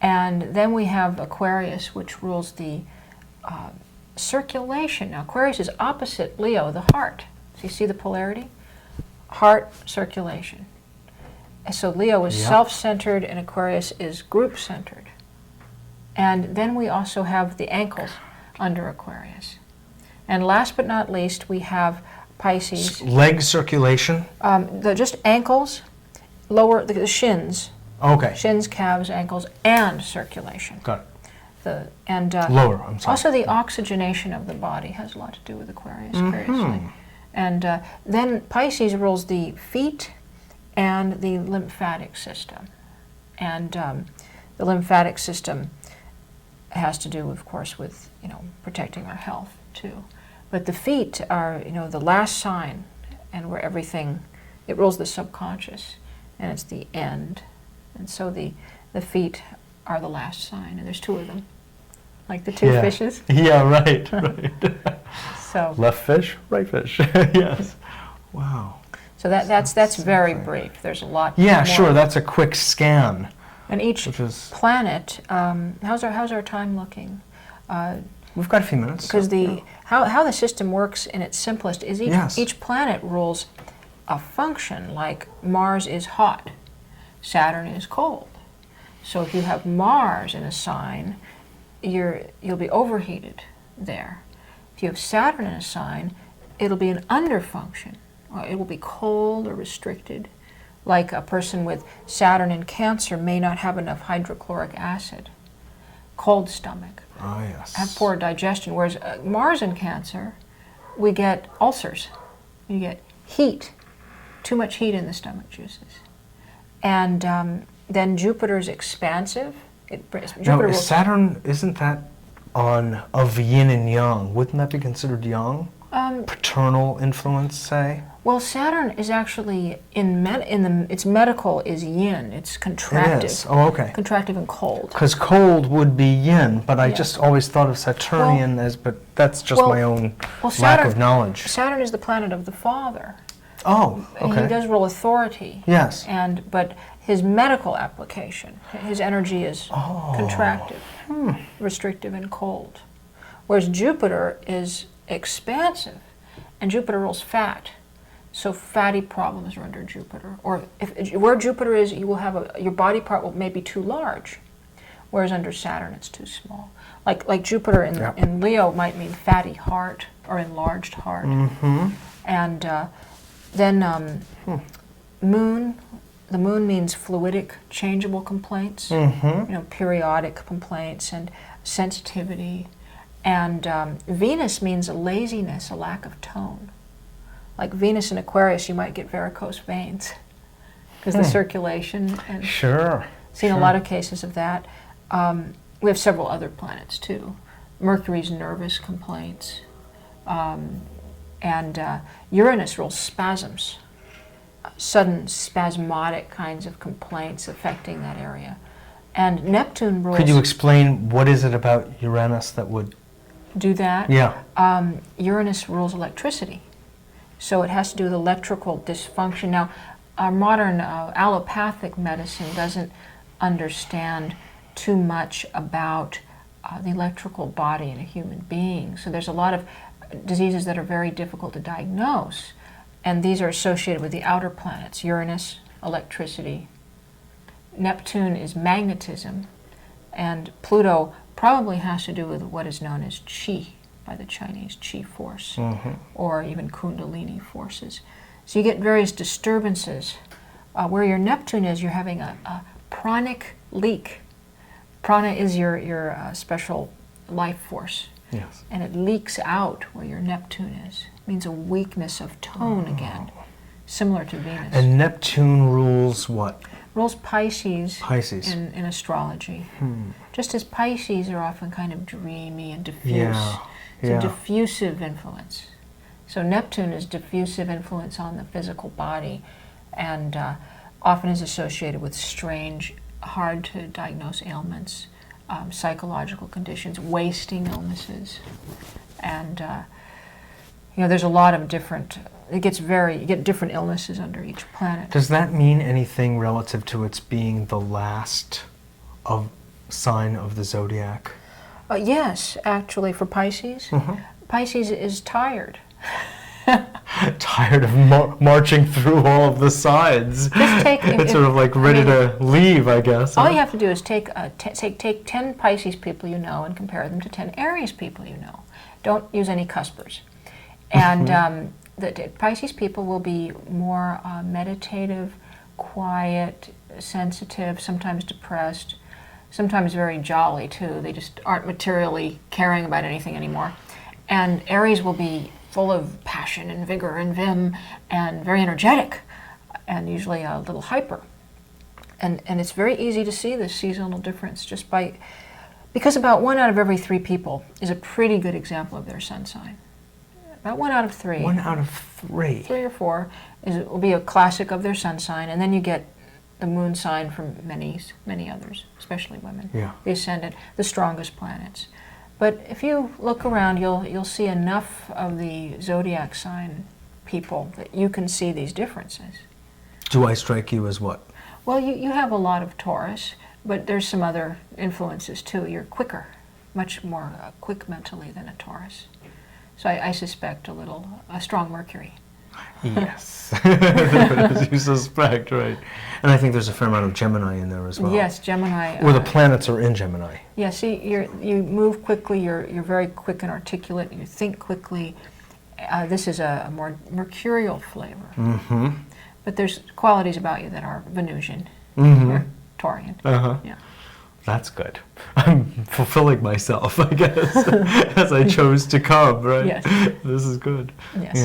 B: And then we have Aquarius, which rules the circulation. Now, Aquarius is opposite Leo, the heart. So you see the polarity? Heart, circulation. And so Leo is self-centered and Aquarius is group-centered. And then we also have the ankles under Aquarius. And last but not least, we have Pisces.
A: Leg circulation?
B: Just ankles, lower, the shins.
A: Okay.
B: Shins, calves, ankles, and circulation.
A: Got it. Lower, I'm sorry.
B: Also the oxygenation of the body has a lot to do with Aquarius, curiously. And then Pisces rules the feet and the lymphatic system. And the lymphatic system has to do, of course, with, protecting our health, too. But the feet are, the last sign, and where everything, it rules the subconscious, and it's the end. And so the feet are the last sign, and there's two of them, like the two fishes.
A: Yeah, right.
B: So
A: left fish, right fish. Yes. Wow.
B: So that's very brief. There's a lot.
A: Yeah,
B: more.
A: sure. That's a quick scan.
B: And each planet. How's our time looking?
A: We've got a few minutes.
B: Because how the system works in its simplest is each planet rules a function. Like Mars is hot, Saturn is cold. So if you have Mars in a sign, you'll be overheated there. If you have Saturn in a sign, it'll be an underfunction. Or it will be cold or restricted. Like a person with Saturn in Cancer may not have enough hydrochloric acid. Cold stomach.
A: Oh, yes.
B: Have poor digestion. Whereas Mars in Cancer, we get ulcers. You get heat. Too much heat in the stomach juices. And then Jupiter's expansive.
A: Saturn, isn't that of yin and yang? Wouldn't that be considered yang? Paternal influence, say?
B: Well, Saturn is actually its medical is yin. It's contractive.
A: It is. Oh, okay.
B: Contractive and cold.
A: Because cold would be yin, but I just always thought of Saturnian but that's just my own lack of knowledge.
B: Saturn is the planet of the father.
A: Oh, okay.
B: He does rule authority.
A: Yes.
B: But his medical application, his energy is contractive, restrictive, and cold. Whereas Jupiter is expansive, and Jupiter rules fat. So fatty problems are under Jupiter. Or where Jupiter is, you will have your body part may be too large, whereas under Saturn it's too small. Like Jupiter in Leo might mean fatty heart or enlarged heart. And then Moon. The Moon means fluidic, changeable complaints. Periodic complaints and sensitivity. And Venus means a laziness, a lack of tone. Like Venus in Aquarius, you might get varicose veins because the circulation. And seen a lot of cases of that. We have several other planets too. Mercury's nervous complaints. And Uranus rules spasms, sudden spasmodic kinds of complaints affecting that area. And Neptune rules...
A: Could you explain what is it about Uranus that would...
B: do that?
A: Yeah.
B: Uranus rules electricity. So it has to do with electrical dysfunction. Now, our modern allopathic medicine doesn't understand too much about the electrical body in a human being. So there's a lot of diseases that are very difficult to diagnose. And these are associated with the outer planets. Uranus, electricity. Neptune is magnetism. And Pluto probably has to do with what is known as Qi, by the Chinese Qi force, or even Kundalini forces. So you get various disturbances. Where your Neptune is, you're having a pranic leak. Prana is your special life force.
A: Yes.
B: And it leaks out where your Neptune is. It means a weakness of tone again, similar to Venus.
A: And Neptune rules what?
B: Rules Pisces.
A: Pisces.
B: In astrology. Just as Pisces are often kind of dreamy and diffuse. It's a diffusive influence. So Neptune is diffusive influence on the physical body. And often is associated with strange, hard to diagnose ailments, psychological conditions, wasting illnesses, and there's a lot of different. You get different illnesses under each planet.
A: Does that mean anything relative to its being the last sign of the zodiac?
B: Yes, actually, for Pisces, Pisces is tired.
A: Tired of marching through all of the signs. It's sort of like ready to leave, I guess.
B: All you have to do is take 10 Pisces people you know and compare them to 10 Aries people you know. Don't use any cuspers. And the Pisces people will be more meditative, quiet, sensitive, sometimes depressed, sometimes very jolly too. They just aren't materially caring about anything anymore. And Aries will be full of passion and vigor and vim and very energetic and usually a little hyper. And it's very easy to see this seasonal difference because about 1 out of every 3 people is a pretty good example of their sun sign. About 1 out of 3.
A: 1 out of 3.
B: 3 or 4 will be a classic of their sun sign, and then you get the moon sign from many others, especially women.
A: Yeah.
B: The ascendant, the strongest planets. But if you look around, you'll see enough of the zodiac sign people that you can see these differences.
A: Do I strike you as what?
B: Well, you have a lot of Taurus, but there's some other influences too. You're quicker, much more quick mentally than a Taurus. So I suspect a strong Mercury.
A: Yes, as you suspect, right. And I think there's a fair amount of Gemini in there as well.
B: Yes, Gemini.
A: Where the planets are in Gemini.
B: Yeah, see, you move quickly, you're very quick and articulate, you think quickly. This is a more mercurial flavor.
A: Mm-hmm.
B: But there's qualities about you that are Venusian, or Taurian.
A: Uh-huh.
B: Yeah.
A: That's good. I'm fulfilling myself, I guess, as I chose to come, right?
B: Yes.
A: This is good.
B: Yes.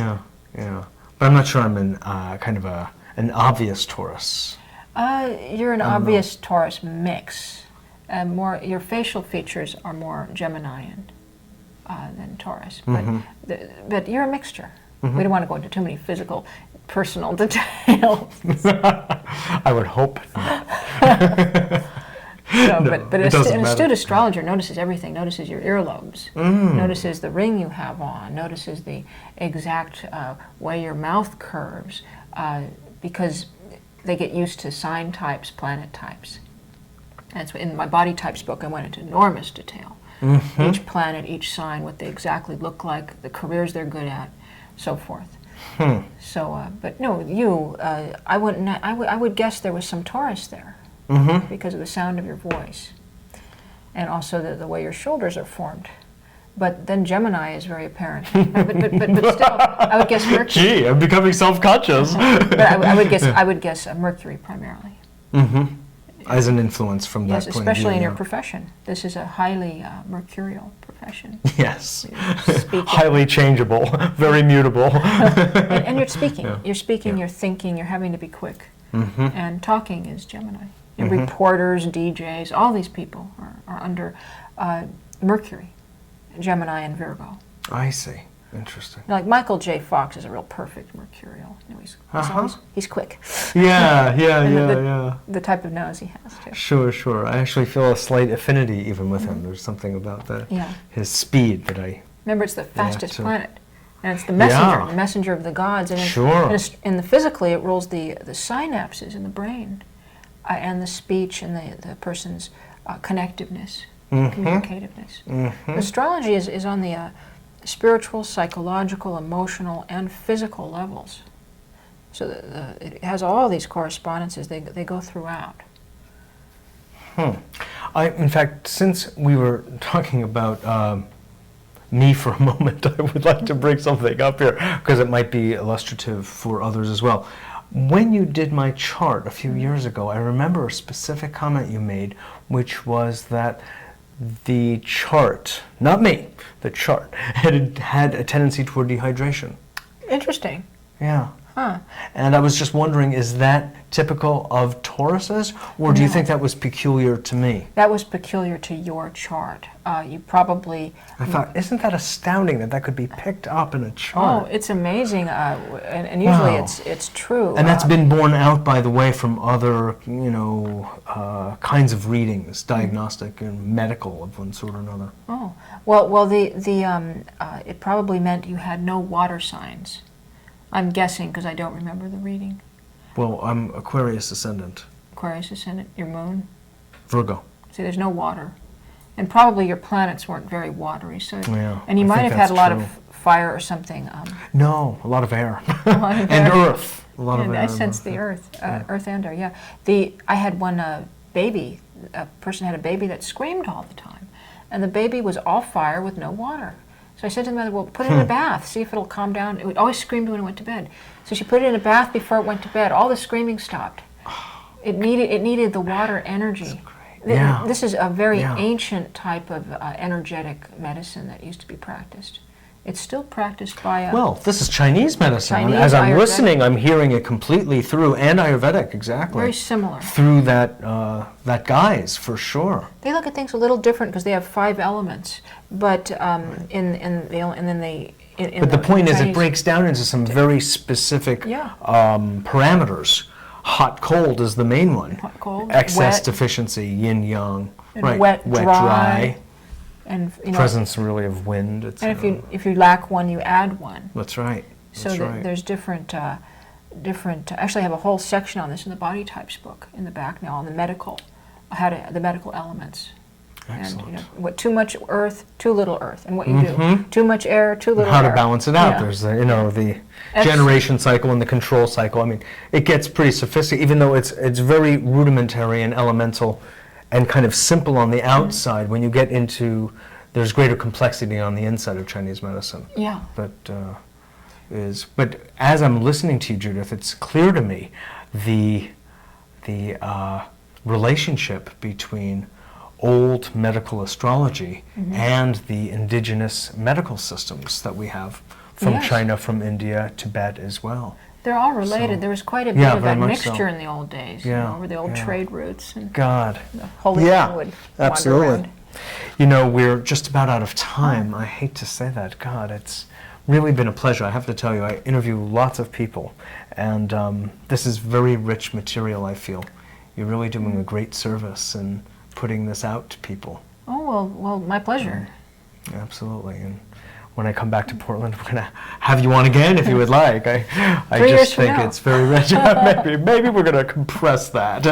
A: Yeah. But I'm not sure I'm an obvious Taurus.
B: You're an obvious Taurus mix. Your facial features are more Geminian than Taurus, but you're a mixture. We don't want to go into too many physical, personal details.
A: I would hope not.
B: But an astute astrologer notices everything, notices your earlobes, notices the ring you have on, notices the exact way your mouth curves, because they get used to sign types, planet types. And so in my body types book, I went into enormous detail. Each planet, each sign, what they exactly look like, the careers they're good at, so forth. So, but no, I would guess there was some Taurus there. Because of the sound of your voice, and also the way your shoulders are formed. But then Gemini is very apparent. but still, I would guess Mercury.
A: Gee, I'm becoming self-conscious.
B: But I would guess Mercury primarily.
A: As an influence from that point of view.
B: Yes, especially in your profession. This is a highly mercurial profession.
A: Yes, highly changeable, very mutable.
B: and you're speaking.
A: Yeah.
B: You're speaking.
A: Yeah.
B: You're thinking. You're having to be quick. And talking is Gemini. Reporters, DJs, all these people are under Mercury, Gemini, and Virgo.
A: I see. Interesting.
B: Like Michael J. Fox is a real perfect mercurial. He's quick.
A: Yeah.
B: The type of nose he has too.
A: Sure. I actually feel a slight affinity even with him. There's something about that.
B: Yeah.
A: His speed that I.
B: Remember, it's the fastest planet. And it's the messenger, the messenger of the gods. And in the physically, it rules the synapses in the brain, and the speech and the person's connectiveness, communicativeness. Astrology is on the spiritual, psychological, emotional, and physical levels. So it has all these correspondences. They go throughout.
A: In fact, since we were talking about me for a moment, I would like to bring something up here because it might be illustrative for others as well. When you did my chart a few years ago, I remember a specific comment you made, which was that the chart, not me, the chart, had a tendency toward dehydration.
B: Interesting.
A: Yeah.
B: Huh.
A: And I was just wondering, is that typical of Tauruses, or do you
B: No.
A: think that was peculiar to me?
B: That was peculiar to your chart. You probably...
A: I thought, isn't that astounding that that could be picked up in a
B: Oh,
A: chart?
B: it's amazing, and usually
A: Wow.
B: it's true.
A: And that's been borne out, by the way, from other, kinds of readings, diagnostic and medical of one sort or another.
B: Oh, well, it probably meant you had no water signs. I'm guessing because I don't remember the reading.
A: Well, I'm Aquarius ascendant,
B: Aquarius ascendant, your moon.
A: Virgo.
B: See, there's no water, and probably your planets weren't very watery. So,
A: Yeah,
B: and you
A: I
B: might
A: think
B: have had a lot
A: that's
B: of fire or something.
A: No, a lot of air.
B: A lot of
A: And
B: air.
A: earth. A lot of
B: And
A: air.
B: I sense the earth, earth and air. Yeah, I had one baby. A person had a baby that screamed all the time, and the baby was all fire with no water. So I said to the mother, "Well, put it in a bath. See if it'll calm down." It would always scream when it went to bed. So she put it in a bath before it went to bed. All the screaming stopped. It needed the water energy.
A: Yeah.
B: This is a very
A: Yeah.
B: ancient type of energetic medicine that used to be practiced. It's still practiced by
A: Well, this is Chinese medicine.
B: Chinese,
A: As I'm
B: Ayurvedic.
A: listening, I'm hearing it completely through, and Ayurvedic, exactly.
B: very similar.
A: Through that guise, for sure.
B: They look at things a little different because they have 5 elements, but
A: But the point is, it breaks down into some very specific
B: Yeah.
A: parameters. Hot, cold is the main one.
B: Hot, cold,
A: Excess
B: wet.
A: deficiency, yin, yang.
B: And
A: Right.
B: wet,
A: dry.
B: dry. And
A: Presence really of wind.
B: and if you lack one, you add one.
A: That's right.
B: So
A: That's right.
B: there's different. Actually, I have a whole section on this in the body types book in the back now on the medical, the medical elements.
A: Excellent.
B: And what too much earth, too little earth, and what you do. Too much air, too little
A: How
B: air.
A: to balance it out.
B: Yeah.
A: There's the
B: Ex-
A: generation cycle and the control cycle. I mean, it gets pretty sophisticated, even though it's very rudimentary and elemental and kind of simple on the outside. When you get into, there's greater complexity on the inside of Chinese medicine.
B: Yeah.
A: But as I'm listening to you, Judith, it's clear to me the relationship between old medical astrology and the indigenous medical systems that we have from
B: Yes.
A: China, from India, Tibet as well.
B: They're all related.
A: So-
B: There was quite a bit
A: Yeah,
B: of
A: very
B: that
A: much so.
B: mixture in the old days.
A: Yeah,
B: Over the old
A: yeah.
B: trade routes and
A: God.
B: the holy
A: Yeah,
B: man would
A: absolutely.
B: wander around.
A: We're just about out of time. I hate to say that. God, it's really been a pleasure. I have to tell you, I interview lots of people, and this is very rich material, I feel. You're really doing a great service in putting this out to people.
B: Oh, well, my pleasure.
A: Absolutely. And when I come back to Portland, we're going to have you on again if you would like. I
B: 3 years
A: just
B: from
A: think
B: now.
A: it's very rich. maybe we're going to compress that.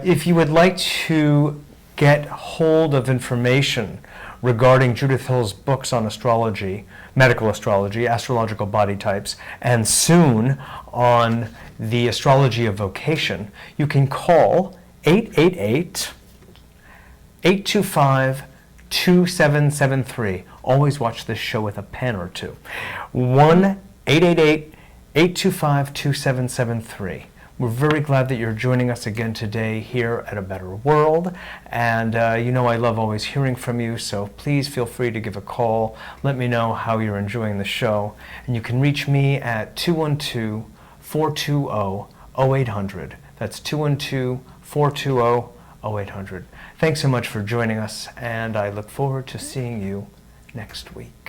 A: If you would like to get hold of information regarding Judith Hill's books on astrology, medical astrology, astrological body types, and soon on the astrology of vocation, you can call 888-825-2773. Always watch this show with a pen or two. 1-888-825-2773. We're very glad that you're joining us again today here at A Better World. And I love always hearing from you, so please feel free to give a call. Let me know how you're enjoying the show. And you can reach me at 212-420-0800. That's 212-420-0800. Thanks so much for joining us, and I look forward to seeing you next week.